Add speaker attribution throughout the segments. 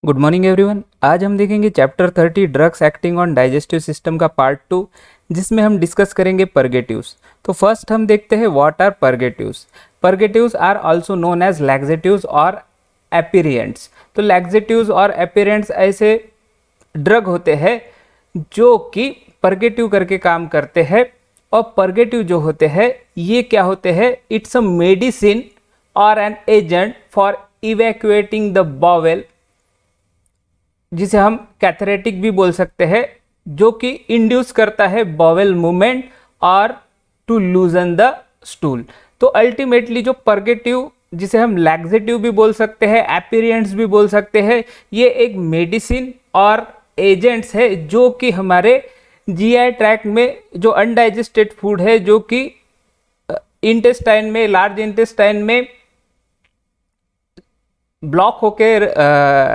Speaker 1: Good morning everyone. आज हम देखेंगे chapter 30 drugs acting on digestive system का पार्ट 2, जिसमें हम डिस्कस करेंगे परगेटिव्स। तो फर्स्ट हम देखते हैं what are purgatives. Purgatives are also known as laxatives और एपिरिएंट्स। तो लैक्सेटिव्स और एपिरिएंट्स ऐसे ड्रग होते हैं जो कि परगेटिव करके काम करते हैं। और परगेटिव जो होते हैं ये क्या होते हैं? इट्स अ मेडिसिन और an agent for evacuating the bowel, जिसे हम कैथरेटिक भी बोल सकते हैं, जो कि इंड्यूस करता है बॉवेल मूवमेंट और टू लूजन द स्टूल। तो अल्टीमेटली जो परगेटिव, जिसे हम लैक्सेटिव भी बोल सकते हैं, एपिरिएंट्स भी बोल सकते हैं, ये एक मेडिसिन और एजेंट्स है जो कि हमारे जीआई ट्रैक्ट में जो अनडाइजेस्टेड फूड है, जो कि इंटेस्टाइन में, लार्ज इंटेस्टाइन में ब्लॉक होके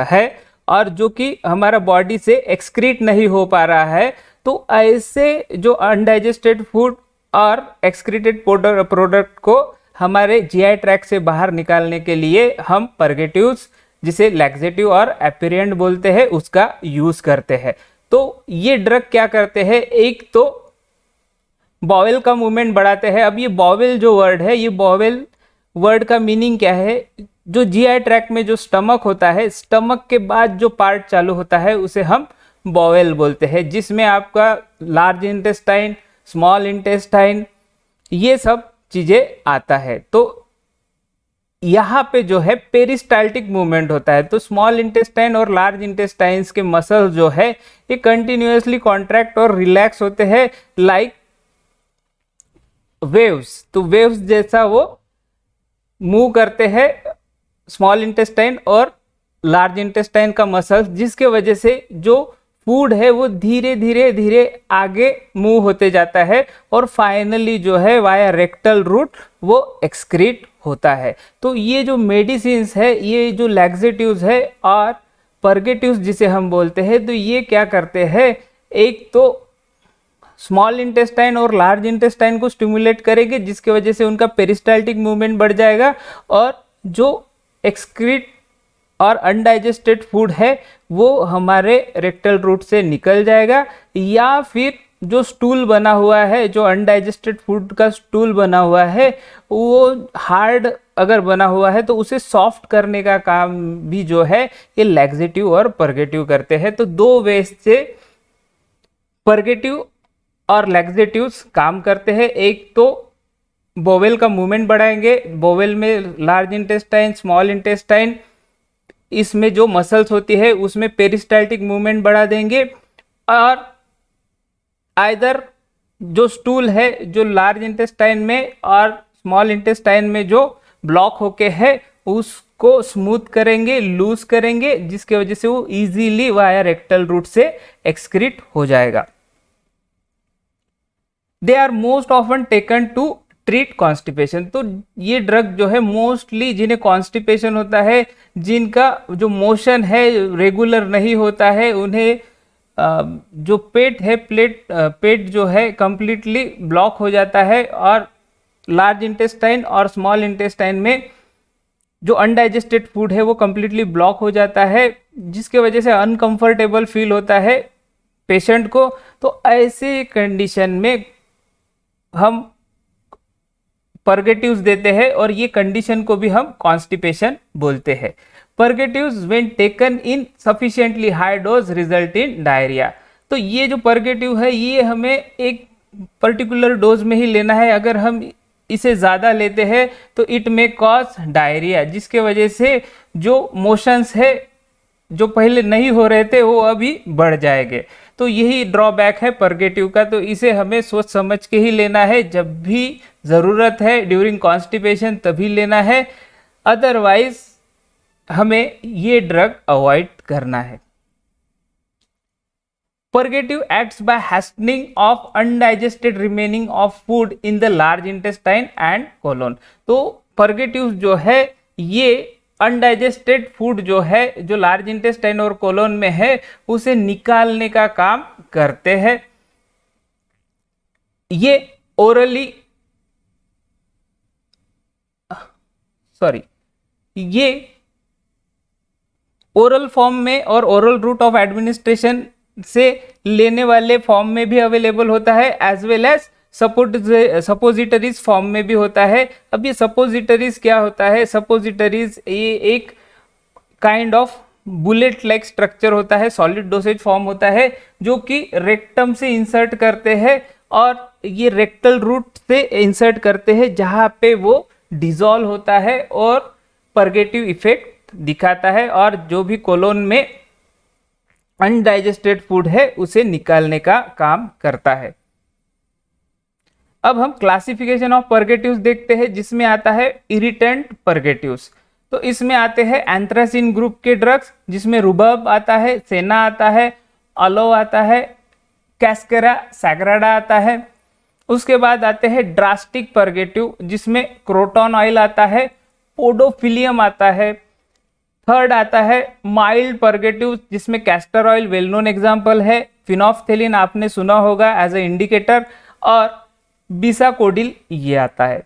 Speaker 1: है और जो कि हमारा बॉडी से एक्सक्रीट नहीं हो पा रहा है। तो ऐसे जो अनडाइजेस्टेड फूड और एक्सक्रीटेड प्रोडक्ट को हमारे जीआई ट्रैक्ट से बाहर निकालने के लिए हम परगेटिव्स, जिसे लैक्सेटिव और एपिरिएंट बोलते हैं, उसका यूज करते हैं। तो ये ड्रग क्या करते हैं? एक तो बॉवेल का मूवमेंट बढ़ाते हैं। अब ये बॉवेल जो वर्ड है, ये बॉवेल वर्ड का मीनिंग क्या है? जो जीआई ट्रैक्ट में जो स्टमक होता है, स्टमक के बाद जो पार्ट चालू होता है उसे हम बॉवेल बोलते हैं, जिसमें आपका लार्ज इंटेस्टाइन, स्मॉल इंटेस्टाइन, ये सब चीजें आता है। तो यहाँ पे जो है पेरिस्टाल्टिक मूवमेंट होता है। तो स्मॉल इंटेस्टाइन और लार्ज इंटेस्टाइन्स के मसल्स जो है ये कंटिन्यूअसली कॉन्ट्रैक्ट और रिलैक्स होते हैं लाइक वेव्स। तो वेव्स जैसा वो मूव करते हैं स्मॉल इंटेस्टाइन और लार्ज इंटेस्टाइन का मसल्स, जिसके वजह से जो फूड है वो धीरे धीरे धीरे आगे मूव होते जाता है और फाइनली जो है वाया रेक्टल रूट वो एक्सक्रीट होता है। तो ये जो मेडिसिन्स है, ये जो लैक्सेटिव्स है और परगेटिव्स जिसे हम बोलते हैं, तो ये क्या करते हैं? एक तो स्मॉल इंटेस्टाइन और लार्ज इंटेस्टाइन को स्टिमुलेट करेंगे, जिसके वजह से उनका पेरिस्टाल्टिक मूवमेंट बढ़ जाएगा और जो एक्सक्रीट और अनडाइजेस्टेड फूड है वो हमारे रेक्टल रूट से निकल जाएगा। या फिर जो स्टूल बना हुआ है, जो अनडाइजेस्टेड फूड का स्टूल बना हुआ है, वो हार्ड अगर बना हुआ है तो उसे सॉफ्ट करने का काम भी जो है ये लैक्सेटिव और परगेटिव करते हैं। तो दो वे से परगेटिव और लैक्सेटिव्स काम करते हैं। एक तो बोवेल का मूवमेंट बढ़ाएंगे, बोवेल में लार्ज इंटेस्टाइन, स्मॉल इंटेस्टाइन, इसमें जो मसल्स होती है उसमें पेरिस्टाल्टिक मूवमेंट बढ़ा देंगे। और आइदर जो स्टूल है जो लार्ज इंटेस्टाइन में और स्मॉल इंटेस्टाइन में जो ब्लॉक होके है उसको स्मूथ करेंगे, लूज करेंगे, जिसके वजह से वो इजीली वाया रेक्टल रूट से एक्सक्रीट हो जाएगा। They are most often taken to treat constipation. तो ये ड्रग जो है मोस्टली जिन्हें कॉन्स्टिपेशन होता है, जिनका जो मोशन है रेगुलर नहीं होता है, उन्हें जो पेट है, पेट जो है कंप्लीटली ब्लॉक हो जाता है और लार्ज इंटेस्टाइन और स्मॉल इंटेस्टाइन में जो अनडाइजेस्टेड फूड है वो कंप्लीटली ब्लॉक हो जाता है, जिसके वजह से अनकंफर्टेबल फील होता है पेशेंट को। तो ऐसे कंडीशन में हम परगेटिव्स देते हैं और ये कंडीशन को भी हम कॉन्स्टिपेशन बोलते हैं। Purgatives when taken in sufficiently high dose result in diarrhoea. तो ये जो परगेटिव है ये हमें एक पर्टिकुलर डोज में ही लेना है। अगर हम इसे ज़्यादा लेते हैं तो इट मे कॉज डायरिया, जिसके वजह से जो मोशंस है जो पहले नहीं हो रहे थे वो अभी बढ़ जाएंगे। तो यही ड्रॉबैक है परगेटिव का। तो इसे हमें सोच समझ के ही लेना है, जब भी ज़रूरत है ड्यूरिंग कॉन्स्टिपेशन तभी लेना है, अदरवाइज हमें ये ड्रग अवॉइड करना है। Purgative acts by hastening of undigested remaining of food in the large intestine and colon। तो purgative जो है ये अनडाइजेस्टेड फूड जो है जो लार्ज इंटेस्टाइन और कोलोन में है उसे निकालने का काम करते हैं। ये ओरली सॉरी ये ओरल फॉर्म में और ओरल रूट ऑफ एडमिनिस्ट्रेशन से लेने वाले फॉर्म में भी अवेलेबल होता है, as well as suppositories form में भी होता है। अब ये सपोजिटरीज क्या होता है? सपोजिटरीज ये एक kind of bullet like structure होता है, सॉलिड डोसेज फॉर्म होता है, जो कि रेक्टम से इंसर्ट करते हैं और ये रेक्टल रूट से इंसर्ट करते हैं, जहां पे वो डिसॉल्व होता है और परगेटिव इफेक्ट दिखाता है और जो भी कोलोन में अनडाइजेस्टेड फूड है उसे निकालने का काम करता है। अब हम क्लासिफिकेशन ऑफ परगेटिव्स देखते हैं, जिसमें आता है इरिटेंट परगेटिव्स। तो इसमें आते हैं एंथ्रासिन ग्रुप के ड्रग्स, जिसमें रुबब आता है, सेना आता है, अलो आता है, कैस्केरा सैग्राडा आता है। उसके बाद आते हैं ड्रास्टिक परगेटिव, जिसमें क्रोटॉन ऑयल आता है, पोडोफिलियम आता है। थर्ड आता है माइल्ड परगेटिव, जिसमें castor oil well known example है, फिनोफ्थेलिन आपने सुना होगा एज ए इंडिकेटर, और बिसाकोडिल ये आता है।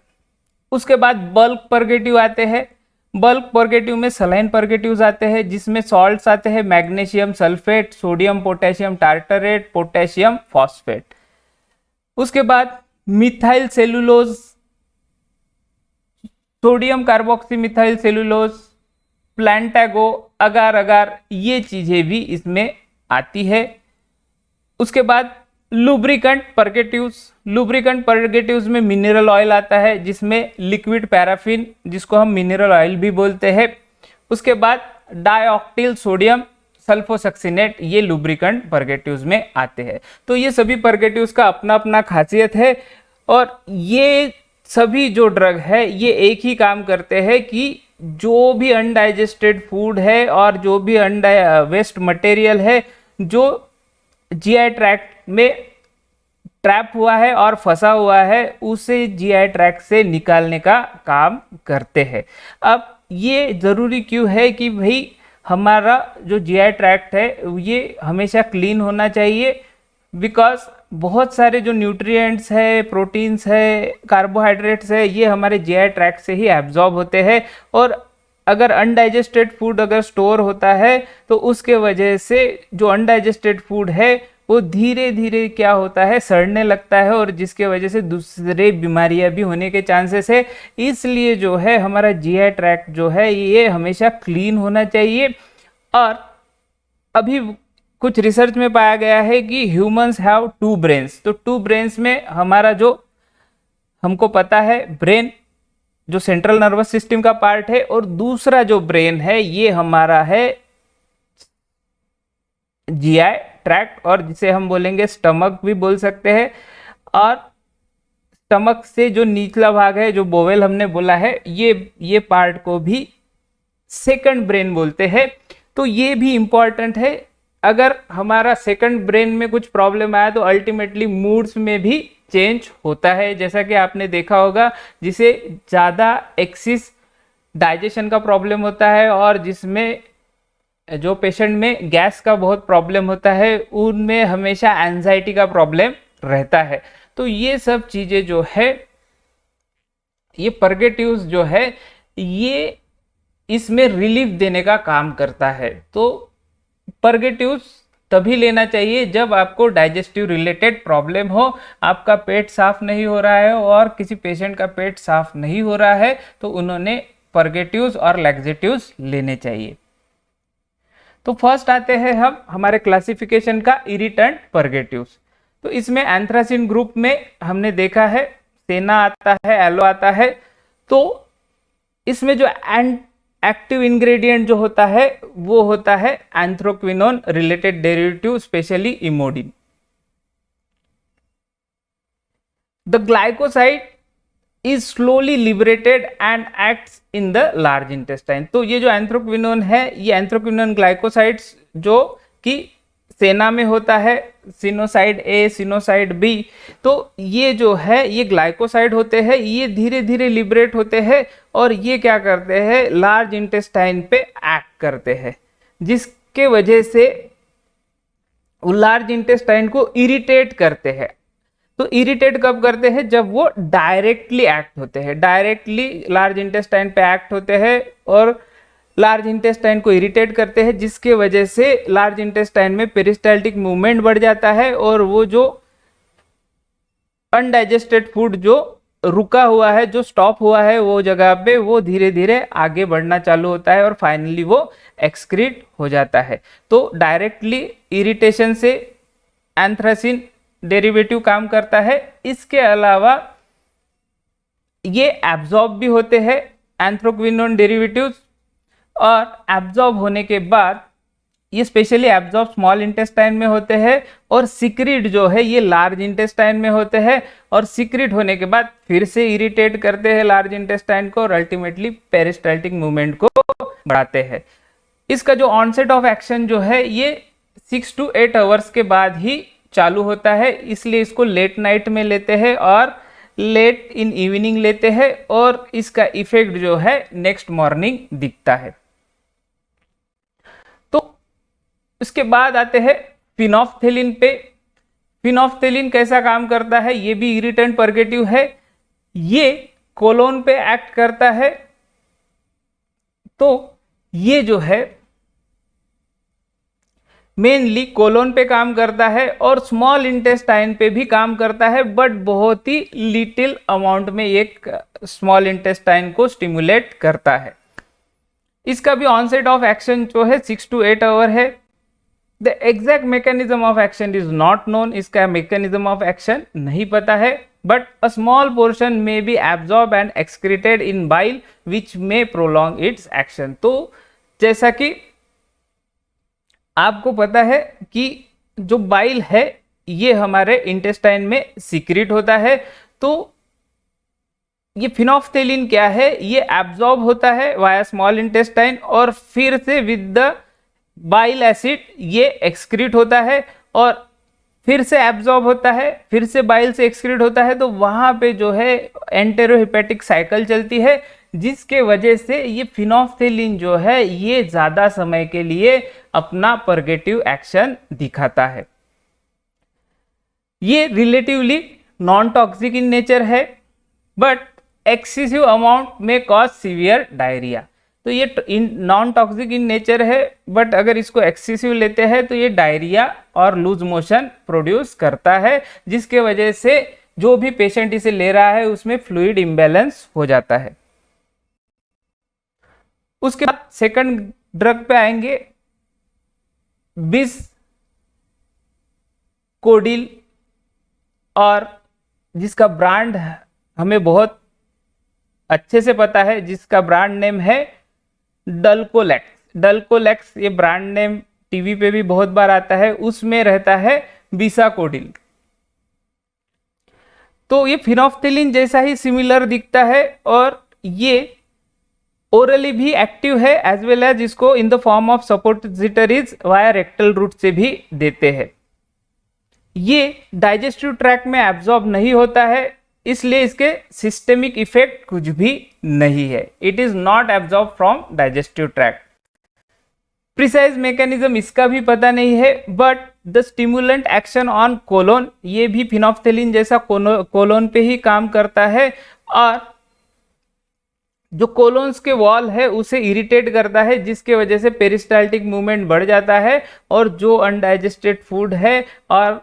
Speaker 1: उसके बाद बल्क परगेटिव आते हैं। बल्क परगेटिव में सलाइन परगेटिव्स आते हैं, जिसमें सॉल्ट्स आते हैं, magnesium sulphate, sodium potassium tartrate, potassium phosphate. उसके बाद methyl cellulose, sodium carboxy methyl cellulose, प्लांटागो, अगार अगार, ये चीजें भी इसमें आती है। उसके बाद लुब्रिकेंट परगेटिव्स, लुब्रिकेंट परगेटिव्स में मिनरल ऑयल आता है, जिसमें लिक्विड पैराफिन, जिसको हम मिनरल ऑयल भी बोलते हैं। उसके बाद डाइऑक्टिल सोडियम सल्फोसक्सिनेट, ये लुब्रिकेंट परगेटिव्स में आते हैं। तो ये सभी परगेटिव्स का अपना अपना खासियत है और ये सभी जो ड्रग है ये एक ही काम करते हैं कि जो भी अनडाइजेस्टेड फूड है और जो भी वेस्ट मटेरियल है जो जीआई ट्रैक्ट में ट्रैप हुआ है और फंसा हुआ है, उसे जीआई ट्रैक्ट से निकालने का काम करते हैं। अब ये ज़रूरी क्यों है कि भाई हमारा जो जीआई ट्रैक्ट है ये हमेशा क्लीन होना चाहिए, बिकॉज बहुत सारे जो न्यूट्रिएंट्स है, प्रोटीन्स है, कार्बोहाइड्रेट्स है, ये हमारे जीआई ट्रैक्ट से ही एब्जॉर्ब होते हैं। और अगर अनडाइजेस्टेड फूड अगर स्टोर होता है तो उसके वजह से जो अनडाइजेस्टेड फूड है वो धीरे धीरे क्या होता है, सड़ने लगता है, और जिसके वजह से दूसरे बीमारियां भी होने के चांसेस है। इसलिए जो है हमारा जीआई ट्रैक्ट जो है ये हमेशा क्लीन होना चाहिए। और अभी कुछ रिसर्च में पाया गया है कि ह्यूमंस हैव 2 ब्रेन्स। तो 2 ब्रेन्स में हमारा जो हमको पता है ब्रेन जो सेंट्रल नर्वस सिस्टम का पार्ट है, और दूसरा जो ब्रेन है ये हमारा है जीआई ट्रैक्ट, और जिसे हम बोलेंगे स्टमक भी बोल सकते हैं। और स्टमक से जो निचला भाग है, जो बोवेल हमने बोला है, ये पार्ट को भी सेकंड ब्रेन बोलते हैं। तो ये भी इंपॉर्टेंट है। अगर हमारा सेकंड ब्रेन में कुछ प्रॉब्लम आया तो अल्टीमेटली मूड्स में भी चेंज होता है, जैसा कि आपने देखा होगा, जिसे ज़्यादा एक्सिस डाइजेशन का प्रॉब्लम होता है और जिसमें जो पेशेंट में गैस का बहुत प्रॉब्लम होता है, उनमें हमेशा एंजाइटी का प्रॉब्लम रहता है। तो ये सब चीज़ें जो है, ये परगेटिव्स जो है ये इसमें रिलीफ देने का काम करता है। तो परगेटिव्स तभी लेना चाहिए जब आपको डाइजेस्टिव रिलेटेड प्रॉब्लम हो, आपका पेट साफ नहीं हो रहा है और किसी पेशेंट का पेट साफ नहीं हो रहा है, तो उन्होंने परगेटिव्स और लैक्सेटिव्स लेने चाहिए। तो फर्स्ट आते हैं हम हमारे क्लासिफिकेशन का इरिटेंट परगेटिव्स। तो इसमें एंथ्रासिन ग्रुप में हमने देखा है सेना आता है, एलो आता है। तो इसमें जो एक्टिव इंग्रेडिएंट जो होता है वो होता है anthraquinone related derivative, specially emodin. The glycoside is slowly liberated and acts in the large intestine. तो ये जो एंथ्रोक्विनोन है, ये एंथ्रोक्विनोन ग्लाइकोसाइड्स जो कि सेना में होता है, सिनोसाइड ए, सिनोसाइड बी, तो ये जो है ये ग्लाइकोसाइड होते हैं, ये धीरे धीरे लिबरेट होते हैं और ये क्या करते हैं, लार्ज इंटेस्टाइन पे एक्ट करते हैं, जिसके वजह से वो लार्ज इंटेस्टाइन को इरिटेट करते हैं। तो इरिटेट कब करते हैं, जब वो डायरेक्टली एक्ट होते हैं, डायरेक्टली लार्ज इंटेस्टाइन पे एक्ट होते हैं और लार्ज इंटेस्टाइन को इरिटेट करते हैं, जिसके वजह से लार्ज इंटेस्टाइन में पेरिस्टाल्टिक मूवमेंट बढ़ जाता है और वो जो अनडाइजेस्टेड फूड जो रुका हुआ है, जो स्टॉप हुआ है वो जगह पे, वो धीरे धीरे आगे बढ़ना चालू होता है और फाइनली वो एक्सक्रीट हो जाता है। तो डायरेक्टली इरिटेशन से एंथ्रासिन डेरिवेटिव काम करता है। इसके अलावा ये एब्जॉर्ब भी होते हैं एंथ्रोक्विनोन डेरिवेटिव्स, और एब्जॉर्ब होने के बाद ये स्पेशली एब्जॉर्ब स्मॉल इंटेस्टाइन में होते हैं और सिक्रीट जो है ये लार्ज इंटेस्टाइन में होते हैं, और सिक्रीट होने के बाद फिर से इरिटेट करते हैं लार्ज इंटेस्टाइन को और अल्टीमेटली पेरिस्टाल्टिक मूवमेंट को बढ़ाते हैं। इसका जो ऑनसेट ऑफ एक्शन जो है ये 6 to 8 आवर्स के बाद ही चालू होता है, इसलिए इसको लेट नाइट में लेते हैं और लेट इन इवनिंग लेते हैं, और इसका इफेक्ट जो है नेक्स्ट मॉर्निंग दिखता है। तो इसके बाद आते हैं फिनोफ्थेलिन पे। फिनोफ्थेलिन कैसा काम करता है, ये भी इरिटेंट परगेटिव है, ये कोलोन पे एक्ट करता है। तो ये जो है मेनली कोलोन पे काम करता है और स्मॉल इंटेस्टाइन पे भी काम करता है, बट बहुत ही लिटिल अमाउंट में एक स्मॉल इंटेस्टाइन को स्टिमुलेट करता है। इसका भी ऑनसेट ऑफ एक्शन जो है 6 to 8 आवर है। The exact mechanism of action is not known, इसका मैकेनिज्म ऑफ एक्शन नहीं पता है, बट अ स्मॉल पोर्शन में be absorb and excreted in bile which may prolong it's action. तो जैसा कि आपको पता है कि जो बाइल है ये हमारे इंटेस्टाइन में सीक्रेट होता है, तो ये फिनोफ्थेलिन क्या है, ये एब्जॉर्ब होता है वाया स्मॉल इंटेस्टाइन और फिर से विद द बाइल एसिड ये एक्सक्रीट होता है और फिर से एब्जॉर्ब होता है, फिर से बाइल से एक्सक्रीट होता है। तो वहां पे जो है एंटेरोहेपेटिक साइकिल चलती है, जिसके वजह से ये फिनोफ्थेलिन जो है ये ज्यादा समय के लिए अपना परगेटिव एक्शन दिखाता है। ये relatively non toxic in nature है, बट एक्सेसिव अमाउंट में कॉज सीवियर डायरिया। तो ये नॉन टॉक्सिक इन नेचर है, बट अगर इसको एक्सेसिव लेते हैं तो ये डायरिया और लूज मोशन प्रोड्यूस करता है, जिसके वजह से जो भी पेशेंट इसे ले रहा है उसमें फ्लूइड इम्बैलेंस हो जाता है। उसके बाद सेकंड ड्रग पे आएंगे, बिस कोडिल, और जिसका ब्रांड हमें बहुत अच्छे से पता है, जिसका ब्रांड नेम है डल्कोलेक्स। डल्कोलेक्स ये ब्रांड नेम टीवी पे भी बहुत बार आता है, उसमें रहता है बिसाकोडिल। तो ये फिनोफ्थेलिन जैसा ही सिमिलर दिखता है और ये ओरली भी एक्टिव है, एज वेल एज इसको in the form of suppositories via rectal route से भी देते हैं। ये डाइजेस्टिव ट्रैक्ट में एब्जॉर्ब नहीं होता है, इसलिए इसके सिस्टेमिक इफेक्ट कुछ भी नहीं है। It is not absorb from digestive tract. Precise mechanism इसका भी पता नहीं है, but the stimulant action on colon, ये भी फिनोफ्थेलिन जैसा कोलोन पे ही काम करता है और जो कोलोन्स के वॉल है उसे इरिटेट करता है, जिसके वजह से पेरिस्टाल्टिक मूवमेंट बढ़ जाता है और जो अनडाइजेस्टेड फूड है और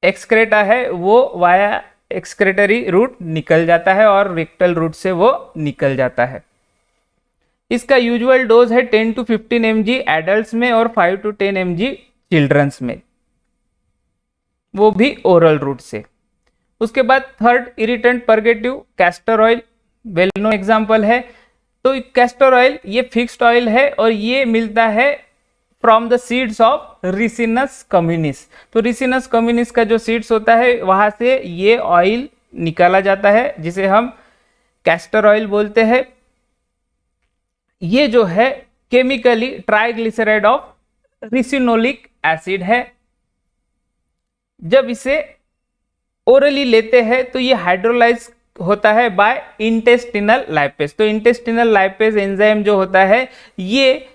Speaker 1: एक्सक्रेटा है वो वाया एक्सक्रेटरी रूट निकल जाता है और रेक्टल रूट से वो निकल जाता है। इसका यूजुअल डोज है 10 to 15 mg एडल्ट्स में और 5 to 10 mg चिल्ड्रंस में, वो भी ओरल रूट से। उसके बाद third irritant purgative castor oil, well known example है। तो कैस्टर ऑयल ये फिक्स्ड ऑयल है और ये मिलता है from the seeds of Ricinus communis. तो रिसिनस कम्युनिस का जो सीड्स होता है वहां से ये ऑयल निकाला जाता है, जिसे हम कैस्टर ऑयल बोलते हैं। ये जो है chemically triglyceride of ricinoleic acid है। जब इसे ओरली लेते हैं तो ये हाइड्रोलाइज होता है बाय इंटेस्टिनल लाइपेज। तो इंटेस्टिनल लाइपेज एंजाइम जो होता है ये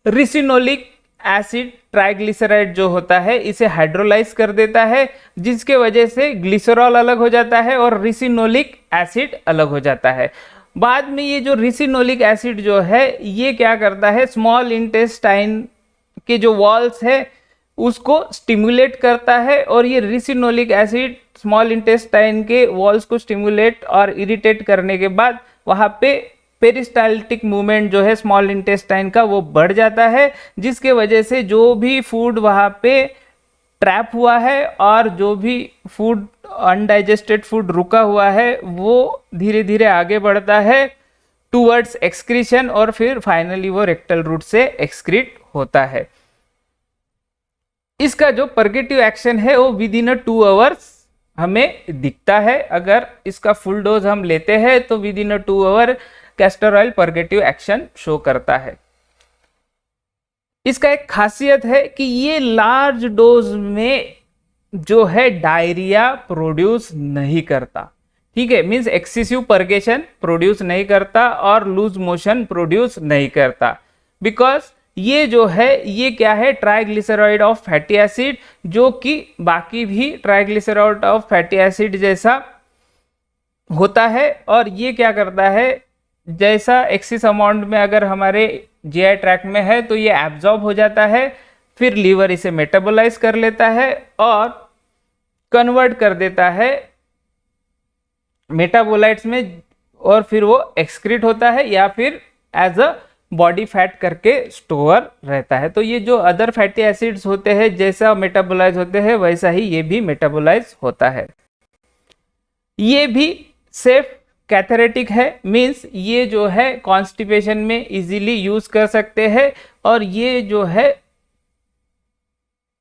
Speaker 1: रिसिनोलिक एसिड ट्राइग्लिसराइड जो होता है इसे हाइड्रोलाइज कर देता है, जिसके वजह से ग्लिसरॉल अलग हो जाता है और रिसिनोलिक एसिड अलग हो जाता है। बाद में ये जो रिसिनोलिक एसिड जो है ये क्या करता है, स्मॉल इंटेस्टाइन के जो वॉल्स है उसको स्टिमुलेट करता है, और ये रिसिनोलिक एसिड स्मॉल इंटेस्टाइन के वॉल्स को स्टिमुलेट और इरिटेट करने के बाद वहाँ पे पेरिस्टाल्टिक मूवमेंट जो है स्मॉल इंटेस्टाइन का वो बढ़ जाता है, जिसके वजह से जो भी फूड वहाँ पे ट्रैप हुआ है और जो भी फूड अनडाइजेस्टेड फूड रुका हुआ है वो धीरे धीरे आगे बढ़ता है टूवर्ड्स एक्सक्रीशन, और फिर फाइनली वो रेक्टल रूट से एक्सक्रीट होता है। इसका जो परगेटिव एक्शन है वो विद इन 2 आवर्स हमें दिखता है। अगर इसका फुल डोज हम लेते हैं तो within 2 hour castor oil purgative action show करता है। इसका एक खासियत है कि ये लार्ज डोज में जो है डायरिया प्रोड्यूस नहीं करता, ठीक है, मींस एक्सेसिव परगेशन प्रोड्यूस नहीं करता और लूज मोशन प्रोड्यूस नहीं करता, बिकॉज ये जो है ये क्या है, ट्राइग्लिसराइड ऑफ फैटी एसिड, जो कि बाकी भी ट्राइग्लिसराइड ऑफ फैटी एसिड जैसा होता है। और ये क्या करता है, जैसा एक्सिस अमाउंट में अगर हमारे जीआई ट्रैक्ट में है तो ये एब्जॉर्ब हो जाता है, फिर लीवर इसे मेटाबोलाइज कर लेता है और कन्वर्ट कर देता है मेटाबोलाइट्स में, और फिर वो एक्सक्रीट होता है या फिर एज अ बॉडी फैट करके स्टोर रहता है। तो ये जो अदर फैटी एसिड्स होते हैं जैसा मेटाबोलाइज होते हैं वैसा ही ये भी मेटाबोलाइज होता है। ये भी सेफ कैथेरेटिक है, मींस ये जो है कॉन्स्टिपेशन में इजीली यूज कर सकते हैं, और ये जो है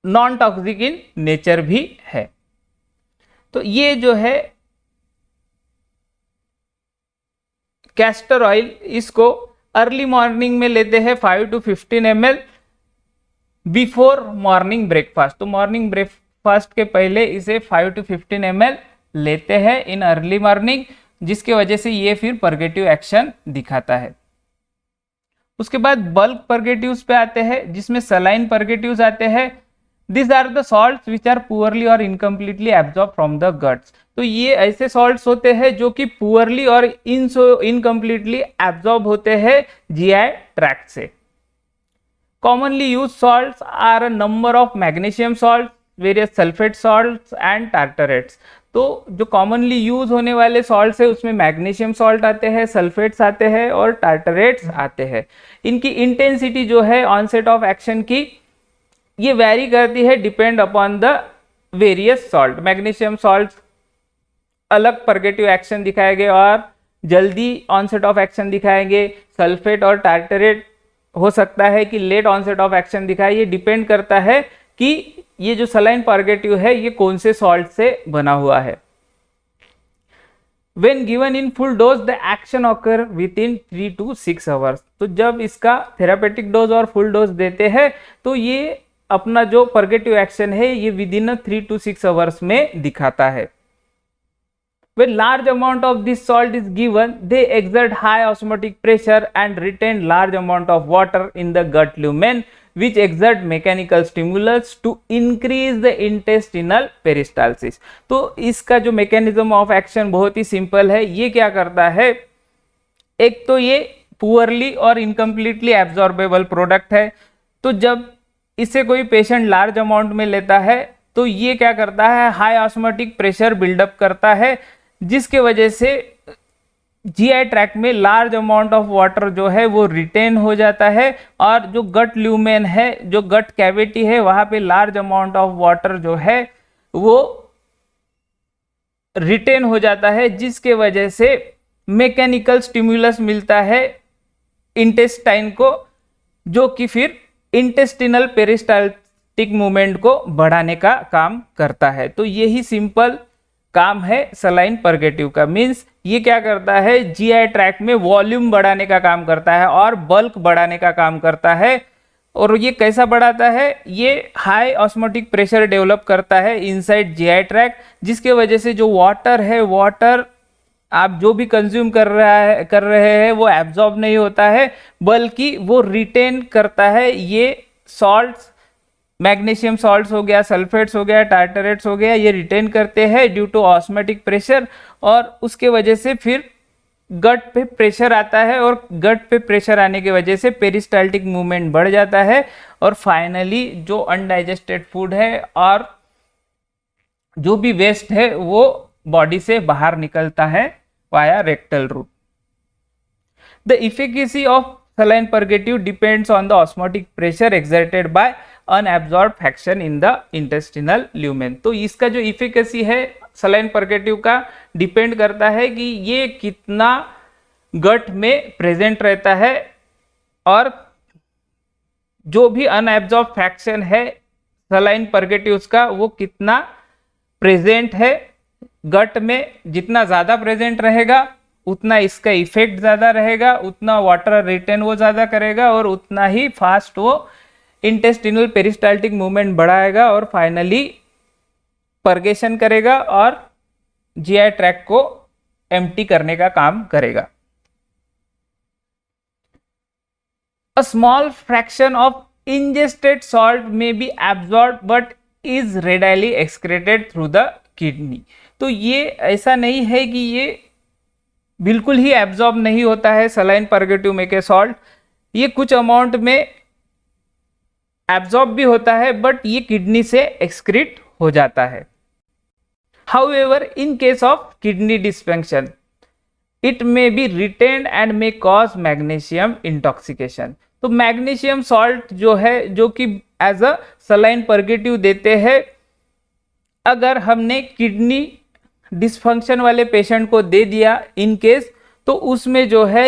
Speaker 1: नॉन टॉक्सिक इन नेचर भी है। तो ये जो है कैस्टर ऑयल, इसको अर्ली मॉर्निंग में लेते हैं 5 to 15 ml before morning breakfast. तो मॉर्निंग ब्रेकफास्ट के पहले इसे 5 to 15 ml लेते हैं इन अर्ली मॉर्निंग, जिसके वजह से ये फिर परगेटिव एक्शन दिखाता है। उसके बाद बल्क परगेटिव्स पे आते हैं, जिसमें सलाइन परगेटिव्स आते हैं। This are the salts which are poorly और incompletely absorb from the guts. तो ये ऐसे सॉल्ट्स होते हैं जो कि पुअरली और इनकम्प्लीटली एब्जॉर्ब होते हैं जीआई ट्रैक्ट से। Commonly use salts are a number of magnesium salt, various sulphate salts and tartrates. तो जो कॉमनली यूज होने वाले सॉल्ट्स है उसमें मैग्नीशियम सॉल्ट आते हैं, सल्फेट्स आते हैं और टार्टरेट्स आते हैं। इनकी इंटेंसिटी जो है ऑनसेट ऑफ एक्शन की ये वैरी करती है depend upon the various salt. Magnesium salt अलग परगेटिव एक्शन दिखाएंगे और जल्दी ऑनसेट ऑफ एक्शन दिखाएंगे, सल्फेट और टार्टरेट हो सकता है कि लेट ऑनसेट ऑफ एक्शन दिखाए। ये डिपेंड करता है कि ये जो सलाइन परगेटिव है ये कौन से सॉल्ट से बना हुआ है। When given in full dose, the action occur within 3 to 6 hours। तो जब इसका थेरापेटिक डोज और फुल डोज देते हैं तो ये अपना जो परगेटिव एक्शन है ये विद इन 3 to 6 आवर्स में दिखाता है। When large amount of this salt is given, they exert high osmotic pressure and retain large amount of water in the gut lumen, which exert mechanical stimulus to increase the intestinal peristalsis। तो इसका जो mechanism of action बहुत ही simple है। ये क्या करता है, एक तो ये पुअरली और इनकम्प्लीटली एब्जॉर्बेबल प्रोडक्ट है, तो जब इसे कोई पेशेंट लार्ज अमाउंट में लेता है तो ये क्या करता है, हाई ऑस्मोटिक प्रेशर बिल्डअप करता है, जिसके वजह से जीआई ट्रैक्ट में लार्ज अमाउंट ऑफ वाटर जो है वो रिटेन हो जाता है, और जो गट ल्यूमेन है, जो गट कैविटी है, वहां पे लार्ज अमाउंट ऑफ वाटर जो है वो रिटेन हो जाता है, जिसके वजह से मैकेनिकल स्टिमुलस मिलता है इंटेस्टाइन को, जो कि फिर इंटेस्टिनल पेरिस्टाल्टिक मूवमेंट को बढ़ाने का काम करता है। तो यही सिंपल काम है सलाइन परगेटिव का। मींस ये क्या करता है, जीआई ट्रैक्ट में वॉल्यूम बढ़ाने का काम करता है और बल्क बढ़ाने का काम करता है। और ये कैसा बढ़ाता है, ये हाई ऑस्मोटिक प्रेशर डेवलप करता है इनसाइड जीआई ट्रैक्ट, जिसके वजह से जो वाटर है, वाटर आप जो भी कंज्यूम कर रहे हैं वो एब्जॉर्ब नहीं होता है, बल्कि वो रिटेन करता है। ये सॉल्ट्स, मैग्नीशियम सॉल्ट्स हो गया, सल्फेट्स हो गया, टार्टरेट्स हो गया, ये रिटेन करते हैं ड्यू टू ऑस्मेटिक प्रेशर, और उसके वजह से फिर गट पे प्रेशर आता है और गट पे प्रेशर आने की वजह से पेरिस्टाल्टिक मूवमेंट बढ़ जाता है और फाइनली जो अनडाइजेस्टेड फूड है और जो भी वेस्ट है वो बॉडी से बाहर निकलता है via rectal root. The efficacy of saline purgative depends on the osmotic pressure exerted by unabsorbed fraction in the intestinal lumen। तो इसका जो इफिकेसी है saline purgative का डिपेंड करता है कि ये कितना गट में प्रेजेंट रहता है और जो भी अनएब्जॉर्ब फ्रैक्शन है saline purgatives का वो कितना प्रेजेंट है गट में। जितना ज़्यादा प्रेजेंट रहेगा उतना इसका इफेक्ट ज़्यादा रहेगा, उतना वाटर रिटेन वो ज़्यादा करेगा और उतना ही फास्ट वो इंटेस्टिनल पेरिस्टाल्टिक मूवमेंट बढ़ाएगा और फाइनली परगेशन करेगा और जीआई ट्रैक्ट को एम्प्टी करने का काम करेगा। A small fraction of ingested salt में be absorb but is readily excreted through the kidney. तो ये ऐसा नहीं है कि ये बिल्कुल ही एब्जॉर्ब नहीं होता है सलाइन परगेटिव में के सॉल्ट, ये कुछ अमाउंट में एब्जॉर्ब भी होता है बट ये किडनी से एक्सक्रीट हो जाता है। However in case of kidney dysfunction it may be retained and may cause magnesium intoxication. तो मैग्नीशियम सॉल्ट जो है जो कि एज अ सलाइन परगेटिव देते हैं, अगर हमने किडनी डिस्फंक्शन वाले पेशेंट को दे दिया इन केस, तो उसमें जो है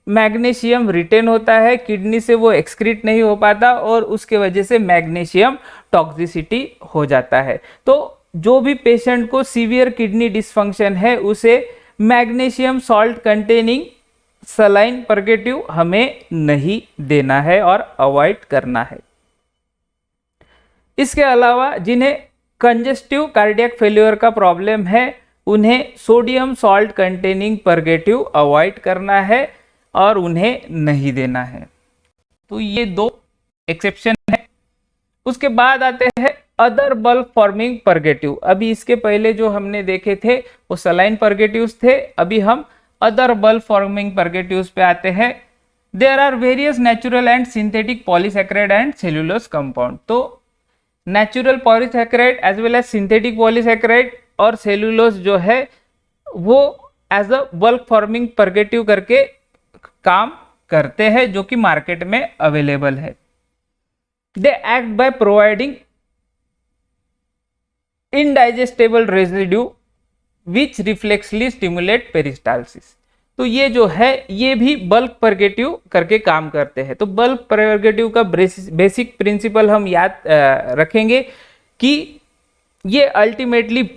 Speaker 1: मैग्नीशियम रिटेन होता है, किडनी से वो एक्सक्रीट नहीं हो पाता और उसके वजह से मैग्नीशियम टॉक्सिसिटी हो जाता है। तो जो भी पेशेंट को सीवियर किडनी डिस्फंक्शन है उसे magnesium salt containing saline purgative हमें नहीं देना है और अवॉइड करना है। इसके अलावा जिन्हें कंजेस्टिव कार्डियक फेल्योर का प्रॉब्लम है उन्हें sodium salt containing purgative avoid करना है और उन्हें नहीं देना है। तो ये दो एक्सेप्शन है। उसके बाद आते हैं अदर बल्क फॉर्मिंग परगेटिव। अभी इसके पहले जो हमने देखे थे वो सलाइन परगेटिव्स थे, अभी हम अदर बल्क फॉर्मिंग परगेटिव्स पे आते हैं। There are various natural and synthetic polysaccharide and cellulose compound. तो natural polysaccharide as well as synthetic polysaccharide और सेल्यूलोज जो है वो as a bulk forming purgative करके काम करते हैं जो कि मार्केट में अवेलेबल है। They act by providing indigestible residue which reflexly stimulate peristalsis. तो ये जो है ये भी बल्क परगेटिव करके काम करते हैं। तो बल्क परगेटिव का बेसिक प्रिंसिपल हम याद रखेंगे कि ये अल्टीमेटली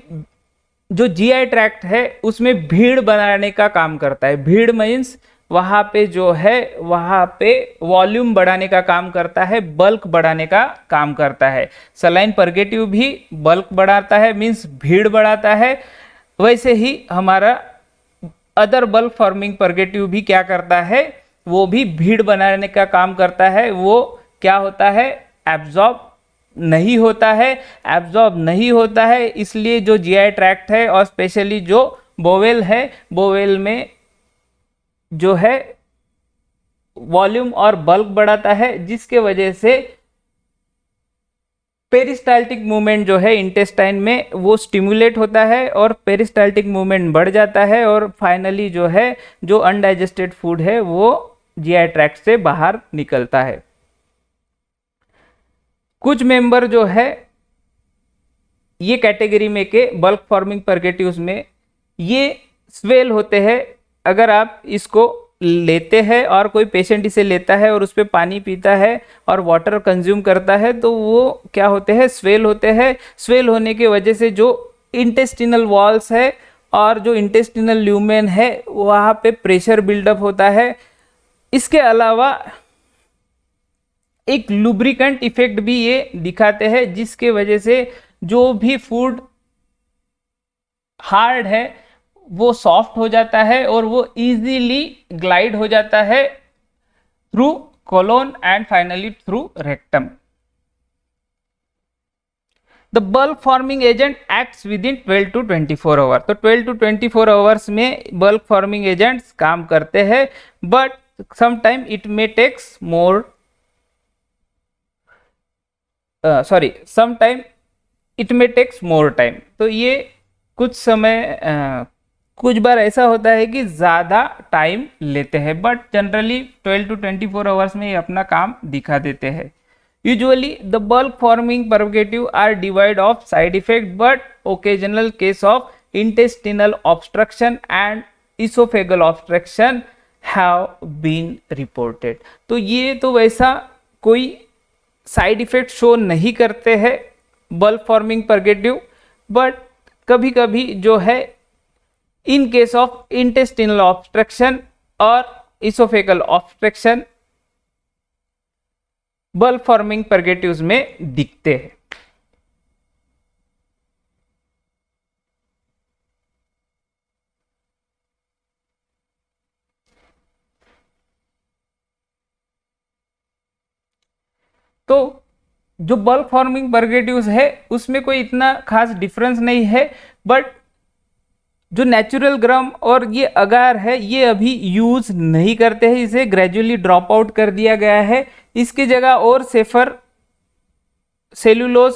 Speaker 1: जो जीआई ट्रैक्ट है उसमें भीड़ बनाने का काम करता है। भीड़ मीन्स वहाँ पे जो है वहाँ पे वॉल्यूम बढ़ाने का काम करता है, बल्क बढ़ाने का काम करता है। सलाइन परगेटिव भी बल्क बढ़ाता है मीन्स भीड़ बढ़ाता है, वैसे ही हमारा अदर बल्क फॉर्मिंग परगेटिव भी क्या करता है, वो भी भीड़ बनाने का काम करता है। वो क्या होता है, एब्जॉर्ब नहीं होता है। एब्जॉर्ब नहीं होता है इसलिए जो जीआई ट्रैक्ट है और स्पेशली जो बोवेल है, बोवेल में जो है वॉल्यूम और बल्क बढ़ाता है जिसके वजह से पेरिस्टाल्टिक मूवमेंट जो है इंटेस्टाइन में वो स्टिमुलेट होता है और पेरिस्टाल्टिक मूवमेंट बढ़ जाता है और फाइनली जो है जो अनडाइजेस्टेड फूड है वो जीआई ट्रैक्ट से बाहर निकलता है। कुछ मेंबर जो है ये कैटेगरी में के बल्क फॉर्मिंग परगेटिव्स में ये स्वेल होते हैं। अगर आप इसको लेते हैं और कोई पेशेंट इसे लेता है और उस पर पानी पीता है और वाटर कंज्यूम करता है तो वो क्या होते हैं, स्वेल होते हैं। स्वेल होने की वजह से जो इंटेस्टिनल वॉल्स है और जो इंटेस्टिनल ल्यूमेन है वहाँ पे प्रेशर बिल्डअप होता है। इसके अलावा एक लुब्रिकेंट इफेक्ट भी ये दिखाते हैं जिसके वजह से जो भी फूड हार्ड है वो सॉफ्ट हो जाता है और वो इजीली ग्लाइड हो जाता है through colon and finally through rectum. The bulk forming agent acts within 12 to 24 hour. तो 12 to 24 आवर्स में बल्क फॉर्मिंग एजेंट्स काम करते हैं, but sometime it may takes more sometime it may takes more time. तो ये कुछ समय कुछ बार ऐसा होता है कि ज़्यादा टाइम लेते हैं, बट जनरली 12 to 24 आवर्स में ये अपना काम दिखा देते हैं। Usually the bulk forming purgative are devoid of side effect, but occasional case of intestinal obstruction and esophageal obstruction have been reported। तो ये तो वैसा कोई साइड इफेक्ट शो नहीं करते हैं बल्क फॉर्मिंग परगेटिव, बट कभी कभी जो है in case of intestinal obstruction और oesophageal obstruction bulk forming purgatives में दिखते हैं। तो जो बल्क फॉर्मिंग परगेटिव्स है उसमें कोई इतना खास डिफरेंस नहीं है, बट जो नेचुरल ग्राम और ये अगार है ये अभी यूज नहीं करते हैं, इसे ग्रेजुअली ड्रॉप आउट कर दिया गया है। इसकी जगह और सेफर सेलुलोज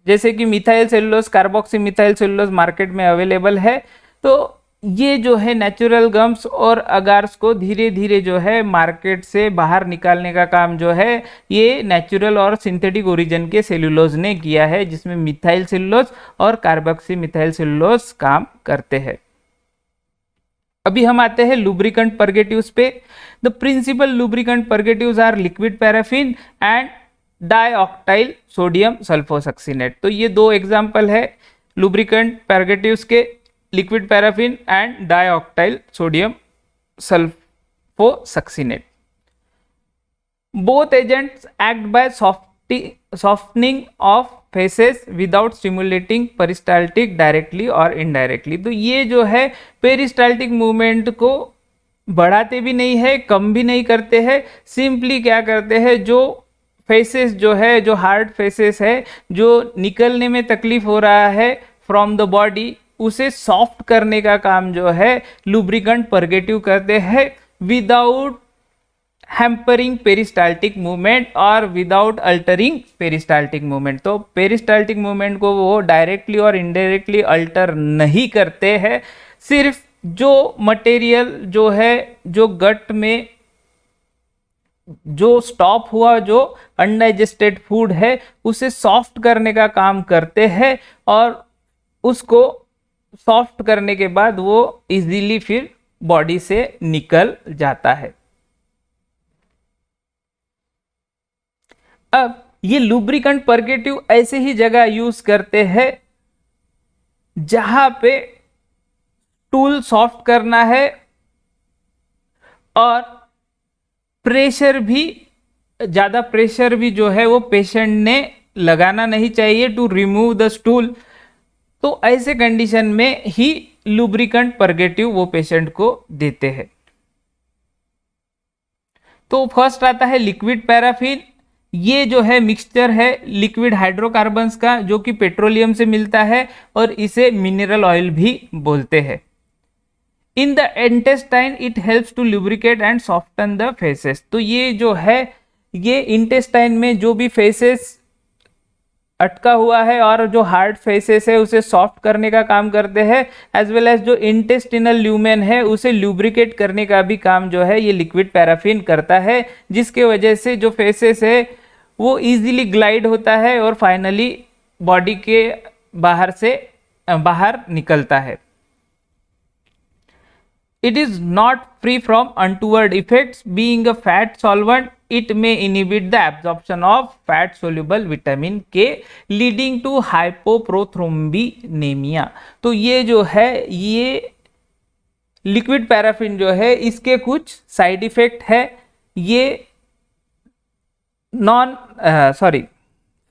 Speaker 1: जैसे कि methyl cellulose, carboxy methyl cellulose market में अवेलेबल है। तो ये जो है नेचुरल गम्स और अगार्स को धीरे धीरे जो है मार्केट से बाहर निकालने का काम जो है ये नेचुरल और सिंथेटिक ओरिजिन के सेलुलोज ने किया है, जिसमें मिथाइल सेलुलोज और कार्बोक्सी मिथाइल सेलुलोज काम करते हैं। अभी हम आते हैं लुब्रिकेंट परगेटिव्स पे। The principal lubricant purgatives are liquid paraffin and dioctyl sodium sulfosuccinate. तो ये दो एग्जांपल है लुब्रिकेंट परगेटिव्स के, liquid paraffin and dioctyl sodium sulfosuccinate. Both agents act by softening of faeces without stimulating peristaltic directly और indirectly. तो ये जो है पेरिस्टाल्टिक मूवमेंट को बढ़ाते भी नहीं है, कम भी नहीं करते हैं, सिंपली क्या करते हैं जो फेसेस जो है, जो हार्ड फेसेस है, जो निकलने में तकलीफ हो रहा है फ्रॉम द बॉडी, उसे सॉफ्ट करने का काम जो है लुब्रिकेंट परगेटिव करते हैं विदाउट हैम्परिंग पेरिस्टाल्टिक मूवमेंट और विदाउट अल्टरिंग पेरिस्टाल्टिक मूवमेंट। तो पेरिस्टाल्टिक मूवमेंट को वो डायरेक्टली और इनडायरेक्टली अल्टर नहीं करते हैं, सिर्फ जो मटेरियल जो है जो गट में जो स्टॉप हुआ, जो अनडाइजेस्टेड फूड है उसे सॉफ्ट करने का काम करते हैं और उसको सॉफ्ट करने के बाद वो इजीली फिर बॉडी से निकल जाता है। अब ये लुब्रिकेंट परगेटिव ऐसे ही जगह यूज करते हैं जहां पे टूल सॉफ्ट करना है और प्रेशर भी, ज्यादा प्रेशर भी जो है वो पेशेंट ने लगाना नहीं चाहिए टू रिमूव द स्टूल। तो ऐसे कंडीशन में ही लुब्रिकेंट परगेटिव वो पेशेंट को देते हैं। तो फर्स्ट आता है लिक्विड पैराफिन। ये जो है मिक्सचर है लिक्विड हाइड्रोकार्बन्स का जो कि पेट्रोलियम से मिलता है और इसे मिनरल ऑयल भी बोलते हैं। In the intestine it helps to lubricate and soften the faeces. तो ये जो है ये इंटेस्टाइन में जो भी फेसेस अटका हुआ है और जो हार्ड फेसेस है उसे सॉफ्ट करने का काम करते हैं, एज वेल एज जो इंटेस्टिनल ल्यूमेन है उसे लुब्रिकेट करने का भी काम जो है ये लिक्विड पैराफिन करता है, जिसके वजह से जो फेसेस है वो इजीली ग्लाइड होता है और फाइनली बॉडी के बाहर से बाहर निकलता है। It is not free from untoward effects. Being a fat solvent, it may inhibit the absorption of fat soluble vitamin K, leading to hypoprothrombinemia. तो ये जो है ये लिक्विड पैराफिन जो है इसके कुछ साइड इफेक्ट है। ये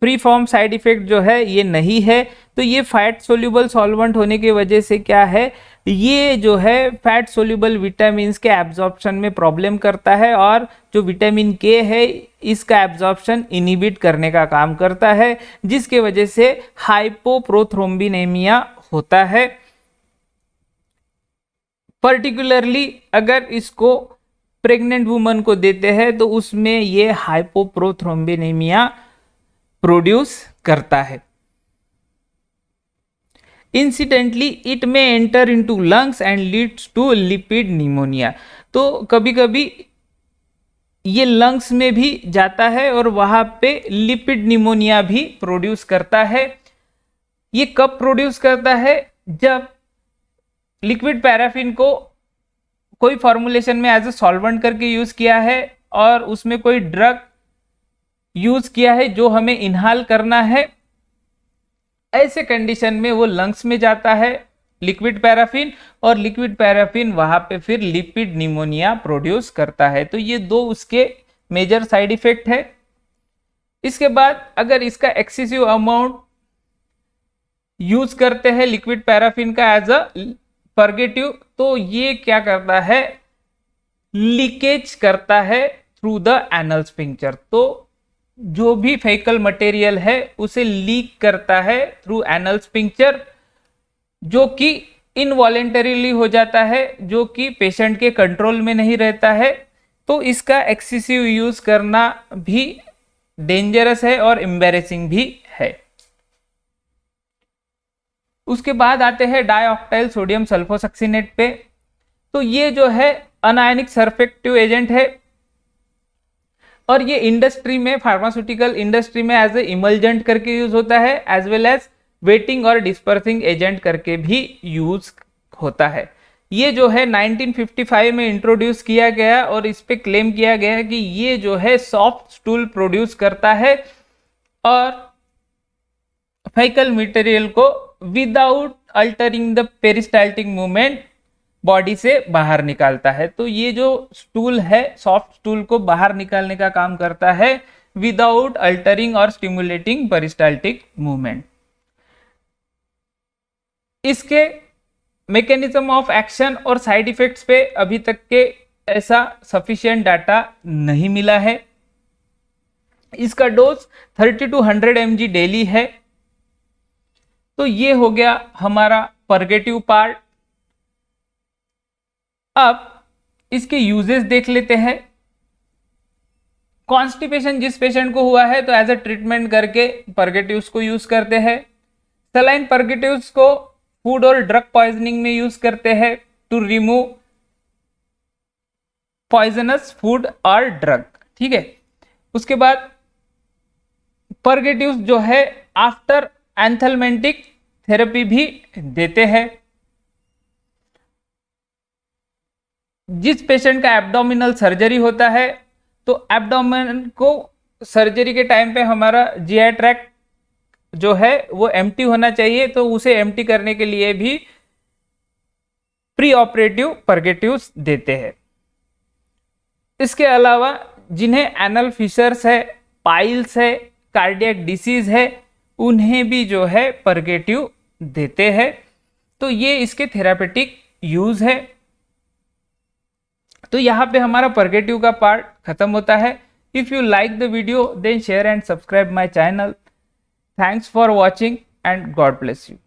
Speaker 1: फ्री फॉर्म साइड इफेक्ट जो है ये नहीं है। तो ये फैट सोल्यूबल सॉल्वेंट होने की वजह से क्या है, ये जो है फैट सोल्यूबल विटामिन के एब्जॉर्प्शन में प्रॉब्लम करता है, और जो विटामिन के है इसका एब्जॉर्प्शन इनहिबिट करने का काम करता है, जिसके वजह से हाइपोप्रोथ्रोम्बिनेमिया होता है। पर्टिकुलरली अगर इसको प्रेग्नेंट वुमन को देते हैं तो उसमें ये हाइपोप्रोथ्रोम्बिनेमिया प्रोड्यूस करता है। Incidentally it may enter into lungs and leads to lipid pneumonia. तो कभी कभी ये लंग्स में भी जाता है और वहां पे लिपिड निमोनिया भी प्रोड्यूस करता है। ये कब प्रोड्यूस करता है? जब लिक्विड पैराफिन को कोई फॉर्मुलेशन में एज ए सॉल्वेंट करके यूज किया है और उसमें कोई ड्रग यूज किया है जो हमें इनहाल करना है, ऐसे कंडीशन में वो लंग्स में जाता है लिक्विड पैराफिन, और लिक्विड पैराफिन वहां पे फिर लिपिड निमोनिया प्रोड्यूस करता है। तो ये दो उसके मेजर साइड इफेक्ट है। इसके बाद अगर इसका एक्सेसिव अमाउंट यूज करते हैं लिक्विड पैराफिन का एज अ पर्गेटिव, तो ये क्या करता है? लीकेज करता है थ्रू द एनल स्फिंक्टर। तो जो भी फेकल मटेरियल है उसे लीक करता है थ्रू एनल स्फिंक्टर, जो कि इनवॉलेंटरीली हो जाता है, जो कि पेशेंट के कंट्रोल में नहीं रहता है। तो इसका एक्सेसिव यूज करना भी डेंजरस है और एम्बैरेसिंग भी है। उसके बाद आते हैं डाइऑक्टाइल सोडियम सल्फोसक्सिनेट पे। तो ये जो है अनायनिक सरफेक्टिव एजेंट है, और ये इंडस्ट्री में, फार्मास्यूटिकल इंडस्ट्री में एज ए इमल्जेंट करके यूज होता है, एज वेल एज वेटिंग और डिस्पर्सिंग एजेंट करके भी यूज होता है। ये जो है 1955 में इंट्रोड्यूस किया गया और इस पे क्लेम किया गया है कि ये जो है सॉफ्ट स्टूल प्रोड्यूस करता है और फेकल मटेरियल को without altering the peristaltic movement body से बाहर निकालता है। तो ये जो स्टूल है, सॉफ्ट स्टूल को बाहर निकालने का काम करता है विदाउट अल्टरिंग और स्टिमुलेटिंग पेरिस्टाल्टिक मूवमेंट। इसके मैकेनिज्म ऑफ एक्शन और साइड इफेक्ट्स पे अभी तक के ऐसा सफिशिएंट डाटा नहीं मिला है। इसका डोज 30 to 100 mg डेली है। तो ये हो गया हमारा पर्गेटिव पार्ट। अब इसके यूजेस देख लेते हैं। कॉन्स्टिपेशन जिस पेशेंट को हुआ है तो एज अ ट्रीटमेंट करके पर्गेटिव्स को यूज करते हैं। सलाइन पर्गेटिव्स को फूड और ड्रग पॉइजनिंग में यूज करते हैं टू रिमूव पॉइजनस फूड और ड्रग। ठीक है। उसके बाद पर्गेटिव्स जो है आफ्टर एंथेल्मेंटिक थेरेपी भी देते हैं। जिस पेशेंट का एब्डोमिनल सर्जरी होता है तो एब्डोमेन को सर्जरी के टाइम पे हमारा जीआई ट्रैक्ट जो है वो एम्प्टी होना चाहिए, तो उसे एम्प्टी करने के लिए भी प्री ऑपरेटिव पर्गेटिव्स देते हैं। इसके अलावा जिन्हें एनल फिशर्स है, पाइल्स है, कार्डियक डिसीज है, उन्हें भी जो है पर्गेटिव देते हैं। तो ये इसके थेरापेटिक यूज है। तो यहाँ पे हमारा पर्गेटिव का पार्ट खत्म होता है। If you like the video then share and subscribe my channel. Thanks for watching and God bless you.